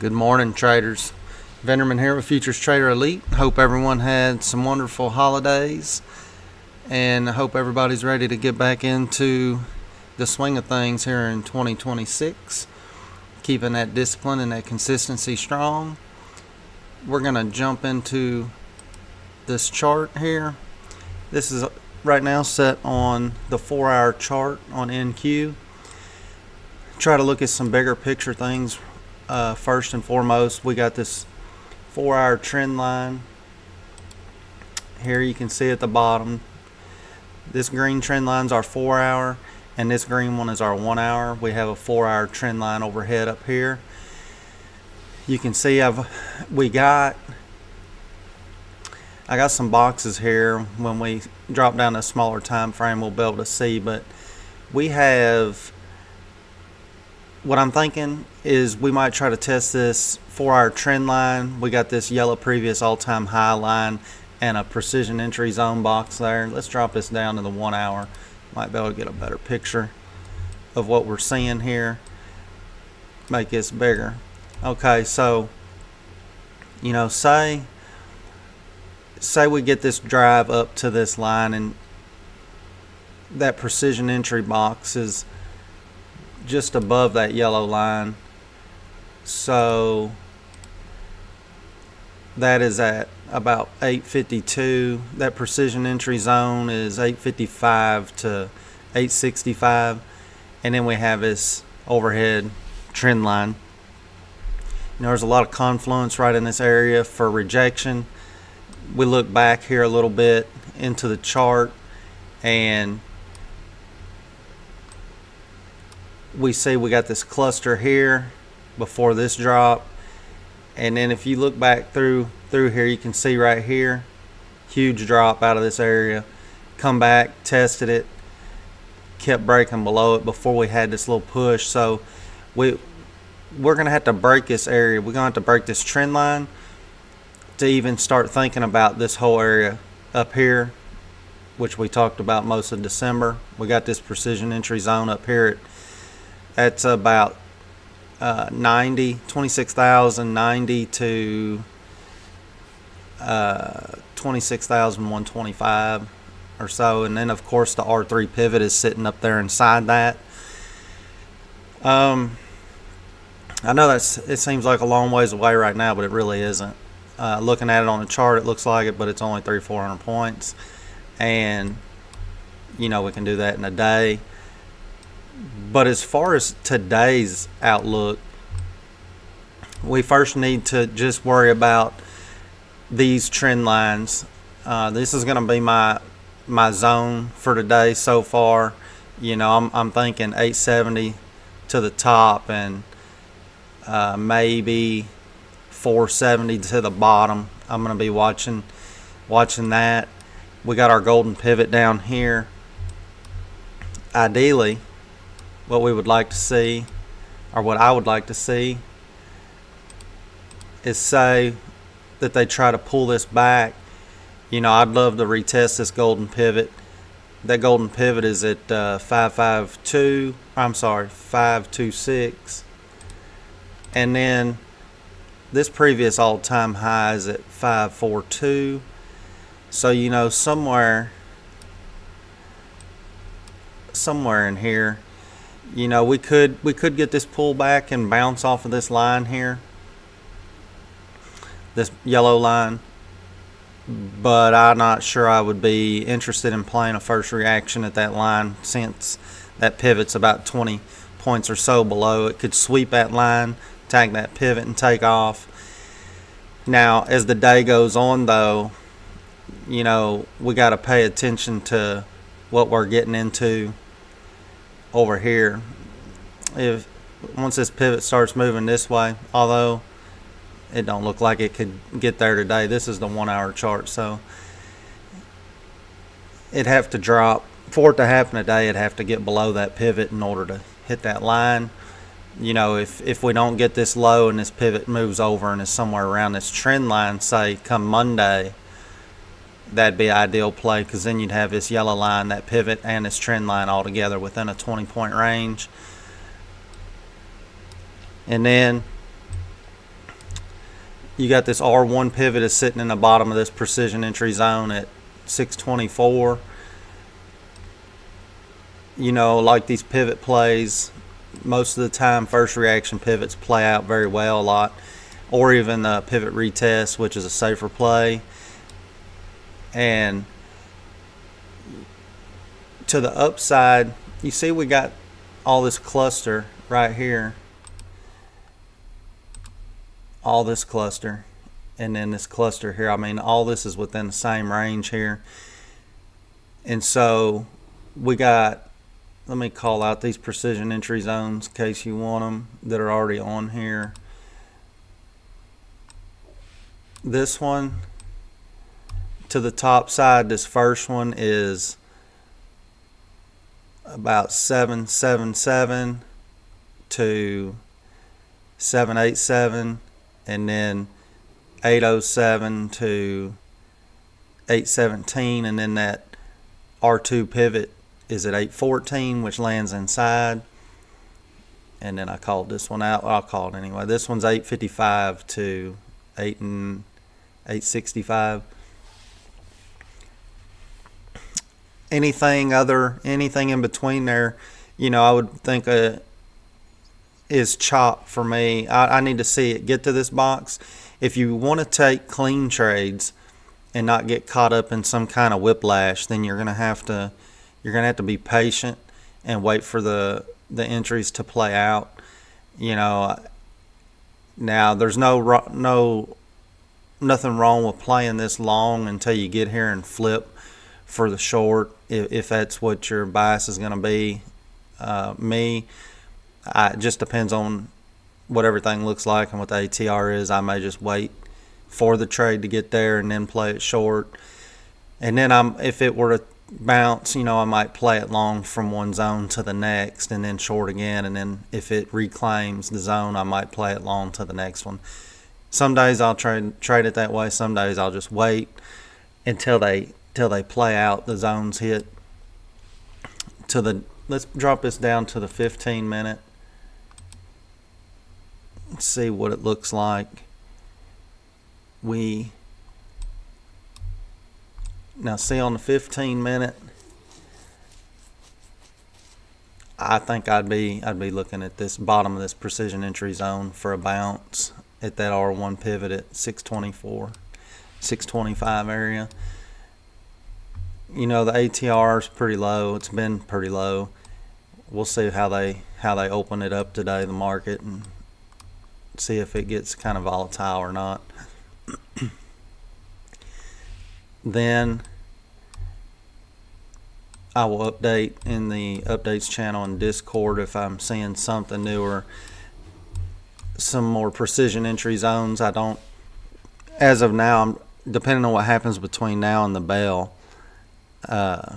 Good morning, traders. Venderman here with FuturestraderElite. Hope everyone had some wonderful holidays, and I hope everybody's ready to get back into the swing of things here in 2026, keeping that discipline and that consistency strong. We're going to jump into this chart here. This is right now set on the 4-hour chart on NQ. Try to look at some bigger picture things. First and foremost, we got this 4-hour trend line. Here you can see at the bottom, this green trend line is our 4-hour, and this green one is our 1-hour. We have a 4-hour trend line overhead up here. You can see I got some boxes here. When we drop down a smaller time frame, we'll be able to see, but we have, what I'm thinking is we might try to test this 4-hour trend line. We got this yellow previous all-time high line and a precision entry zone box there. Let's drop this down to the 1-hour. Might be able to get a better picture of what we're seeing here. Make this bigger. Okay, so, you know, say we get this drive up to this line, and that precision entry box is just above that yellow line. So that is at about 852. That precision entry zone is 855 to 865, and then we have this overhead trend line. You know, there's a lot of confluence right in this area for rejection. We look back here a little bit into the chart, and we see we got this cluster here before this drop, and then if you look back through here, you can see right here, huge drop out of this area, come back, tested it, kept breaking below it before we had this little push. So we're gonna have to break this area. We're gonna have to break this trend line to even start thinking about this whole area up here, which we talked about most of December. We got this precision entry zone up here at about 26,090 to 26,125 or so, and then of course the R3 pivot is sitting up there inside that. I know it seems like a long ways away right now, but it really isn't. Looking at it on the chart, it looks like it, but it's only 300-400 points, and you know, we can do that in a day. But as far as today's outlook, we first need to just worry about these trend lines. This is going to be my zone for today so far. You know, I'm thinking 870 to the top, and maybe 470 to the bottom. I'm going to be watching that. We got our golden pivot down here. Ideally, what we would like to see, or what I would like to see, is say that they try to pull this back. You know, I'd love to retest this golden pivot. That golden pivot is at 526, and then this previous all-time high is at 542. So, you know, somewhere in here, you know, we could get this pullback and bounce off of this line here, this yellow line, but I'm not sure I would be interested in playing a first reaction at that line, since that pivot's about 20 points or so below. It could sweep that line, tag that pivot, and take off. Now, as the day goes on, though, you know, we got to pay attention to what we're getting into over here. If once this pivot starts moving this way, although it don't look like it could get there today, this is the 1-hour chart, so it'd have to drop. For it to happen today, it'd have to get below that pivot in order to hit that line. You know, if we don't get this low and this pivot moves over and is somewhere around this trend line, say come Monday, that'd be an ideal play, because then you'd have this yellow line, that pivot, and this trend line all together within a 20-point range. And then you got this R1 pivot is sitting in the bottom of this precision entry zone at 624. You know, like these pivot plays, most of the time first reaction pivots play out very well a lot, or even the pivot retest, which is a safer play. And to the upside, you see we got all this cluster right here, all this cluster, and then this cluster here. I mean, all this is within the same range here. And so we got, let me call out these precision entry zones in case you want them, that are already on here. This one to the top side, this first one is about 777 to 787, and then 807 to 817, and then that R2 pivot is at 814, which lands inside. And then I called this one out. I'll call it anyway. This one's 855 to 865. Anything in between there, you know, I would think is chop for me. I need to see it get to this box. If you want to take clean trades and not get caught up in some kind of whiplash, then you're gonna have to be patient and wait for the entries to play out. You know, now there's nothing wrong with playing this long until you get here and flip for the short, if that's what your bias is going to be. It just depends on what everything looks like and what the ATR is. I may just wait for the trade to get there and then play it short. And then if it were to bounce, you know, I might play it long from one zone to the next and then short again. And then if it reclaims the zone, I might play it long to the next one. Some days I'll trade it that way. Some days I'll just wait until they play out, the zones hit to the, let's drop this down to the 15 minute. Let's see what it looks like. Now see on the 15 minute, I think I'd be looking at this bottom of this precision entry zone for a bounce at that R1 pivot at 624, 625 area. You know, the ATR is pretty low. It's been pretty low. We'll see how they open it up today, the market, and see if it gets kind of volatile or not. Then I will update in the updates channel in Discord if I'm seeing something new or some more precision entry zones. I don't, as of now, depending on what happens between now and the bell, I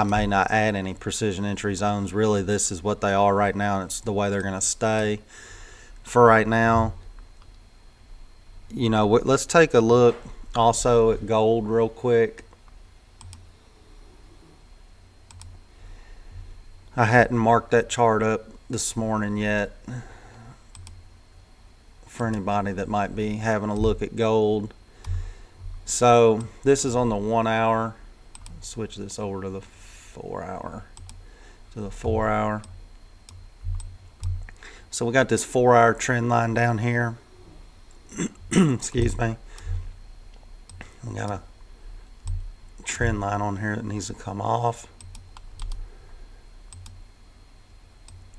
may not add any precision entry zones. Really, this is what they are right now, and it's the way they're going to stay for right now. You know, let's take a look also at gold real quick. I hadn't marked that chart up this morning yet for anybody that might be having a look at gold. So this is on the 1 hour. Switch this over to the 4 hour. So we got this 4 hour trend line down here. Excuse me. We got a trend line on here that needs to come off.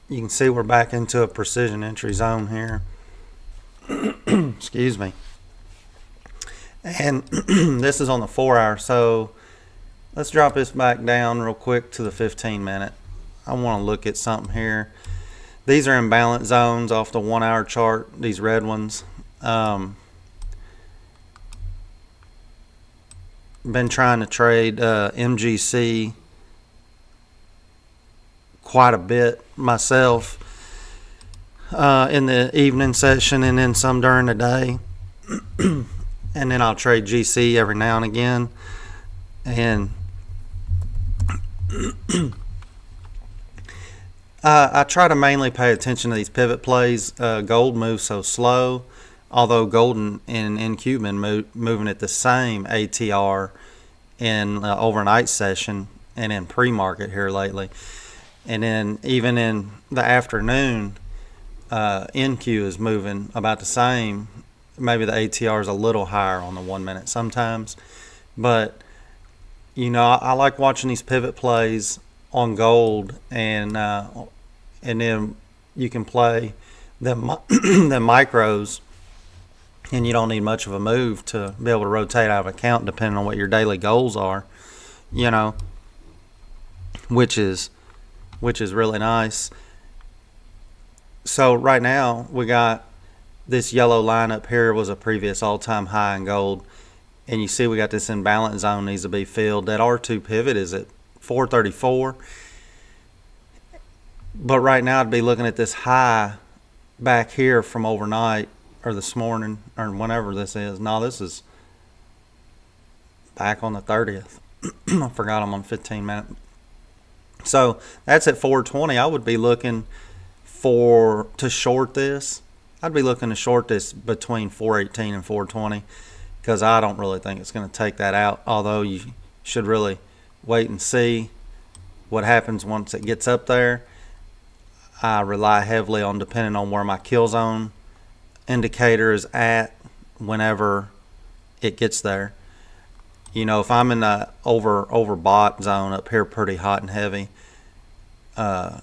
You can see we're back into a precision entry zone here. Excuse me. And this is on the 4 hour. So let's drop this back down real quick to the 15 minute. I want to look at something here. These are imbalance zones off the 1 hour chart, these red ones. Been trying to trade MGC quite a bit myself in the evening session and then some during the day. And then I'll trade GC every now and again. And I try to mainly pay attention to these pivot plays. Gold moves so slow. although gold and NQ been moving at the same ATR in overnight session and in pre-market here lately. And then even in the afternoon, NQ is moving about the same. Maybe the ATR is a little higher on the 1 minute sometimes. But, I like watching these pivot plays on gold, and then you can play the micros, and you don't need much of a move to be able to rotate out of account depending on what your daily goals are, which is really nice. So right now we got this yellow line up here was a previous all-time high in gold, and you see we got this imbalance zone needs to be filled. That R2 pivot is at 434, but right now I'd be looking at this high back here from overnight or this morning or whenever this is. No, this is back on the 30th. I forgot I'm on 15 minutes. So that's at 420. I would be looking to short this. I'd be looking to short this between 418 and 420 because I don't really think it's going to take that out, although you should really wait and see what happens once it gets up there. I rely heavily on depending on where my kill zone indicator is at whenever it gets there. If I'm in the overbought zone up here pretty hot and heavy, and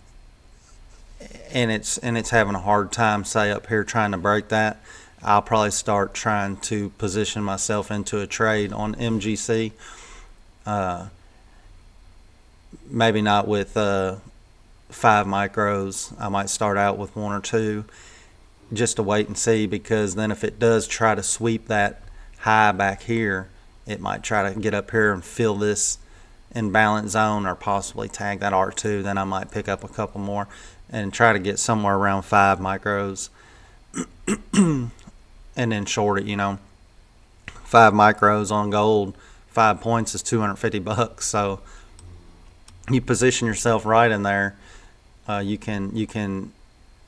it's having a hard time, say up here trying to break that, I'll probably start trying to position myself into a trade on MGC. Maybe not with 5 micros. I might start out with 1 or 2 just to wait and see, because then if it does try to sweep that high back here, it might try to get up here and fill this imbalance zone or possibly tag that R2. Then I might pick up a couple more and try to get somewhere around 5 micros and then short it. 5 micros on gold, 5 points is $250. So you position yourself right in there. You can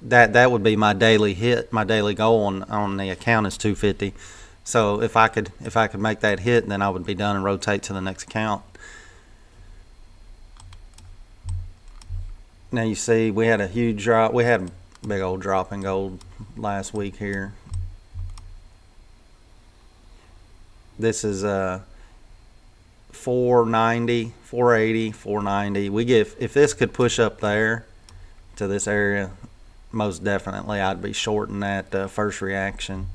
that would be my daily hit. My daily goal on the account is 250. So if I could make that hit, then I would be done and rotate to the next account. Now you see we had a huge drop. We had a big old drop in gold last week here. This is 490, 480, 490. If this could push up there to this area, most definitely I'd be shorting that first reaction.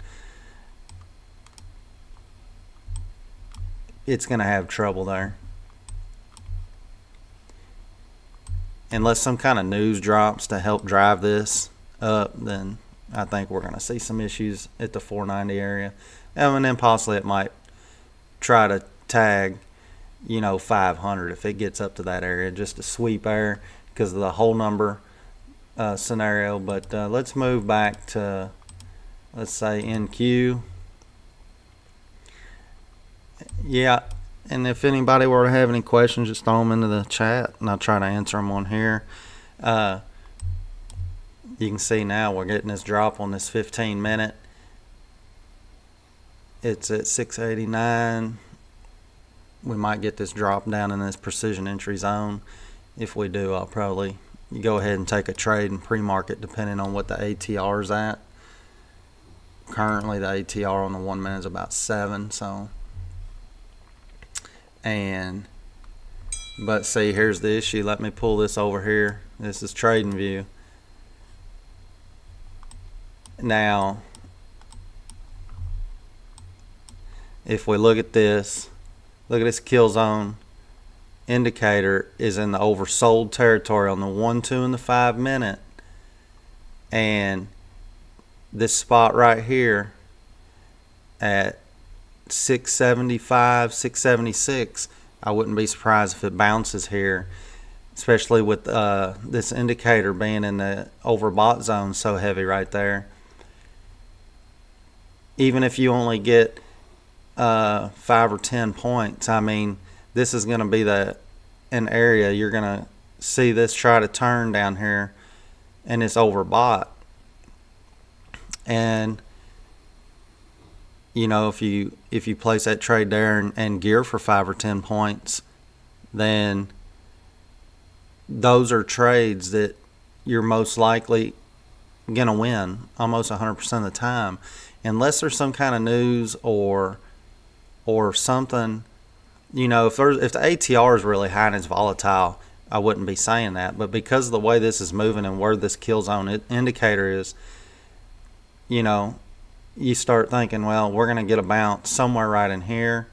It's going to have trouble there. Unless some kind of news drops to help drive this up, then I think we're going to see some issues at the 490 area. And then possibly it might try to tag, 500 if it gets up to that area, just to sweep there because of the whole number scenario. But let's move back to, let's say, NQ. Yeah, and if anybody were to have any questions, just throw them into the chat and I'll try to answer them on here. You can see now we're getting this drop on this 15 minute. It's at 689. We might get this drop down in this precision entry zone. If we do, I'll probably go ahead and take a trade in pre-market depending on what the ATR is at. Currently the ATR on the 1 minute is about 7, so. But see, here's the issue. Let me pull this over here. This is trading view. Now, if we look at this kill zone indicator is in the oversold territory on the 1, 2, and the 5 minute. And this spot right here at 675, 676, I wouldn't be surprised if it bounces here, especially with this indicator being in the overbought zone so heavy right there. Even if you only get 5 or 10 points, I mean, this is going to be an area you're going to see this try to turn down here, and it's overbought. And you know, if you place that trade there and gear for 5 or 10 points, then those are trades that you're most likely going to win almost 100% of the time, unless there's some kind of news or something. You know, if the ATR is really high and it's volatile, I wouldn't be saying that. But because of the way this is moving and where this kill zone indicator is, you know, you start thinking, well, we're going to get a bounce somewhere right in here.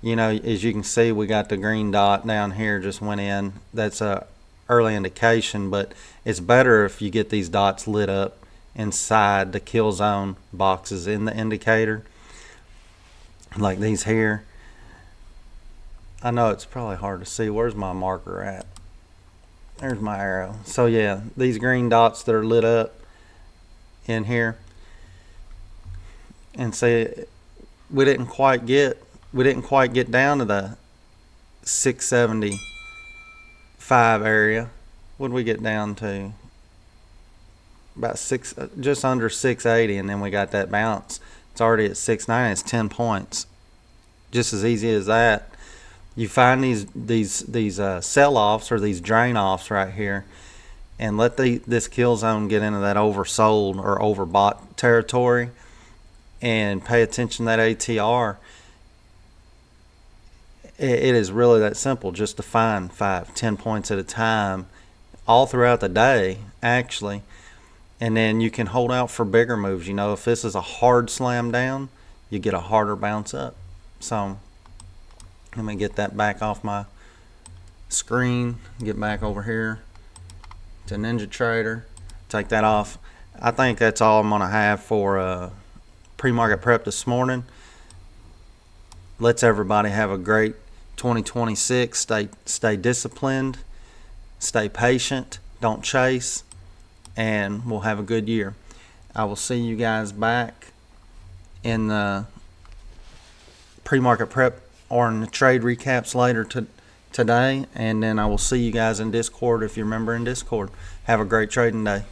You know, as you can see, we got the green dot down here just went in. That's a early indication, but it's better if you get these dots lit up inside the kill zone boxes in the indicator, like these here. I know it's probably hard to see. Where's my marker at? There's my arrow. So yeah, these green dots that are lit up in here, and see, we didn't quite get down to the 675 area. What did we get down to? About just under 680, and then we got that bounce. It's already at 690. It's 10 points. Just as easy as that. You find these sell-offs or these drain-offs right here, and let this kill zone get into that oversold or overbought territory, and pay attention to that ATR. It is really that simple, just to find 5-10 points at a time all throughout the day, actually, and then you can hold out for bigger moves. You know, if this is a hard slam down, you get a harder bounce up. So let me get that back off my screen, get back over here to Ninja Trader, take that off. I think that's all I'm gonna have for pre-market prep this morning. Let's everybody have a great 2026. Stay disciplined, stay patient, don't chase, and we'll have a good year. I will see you guys back in the pre-market prep or in the trade recaps later today, and then I will see you guys in Discord if you're a member in Discord. Have a great trading day.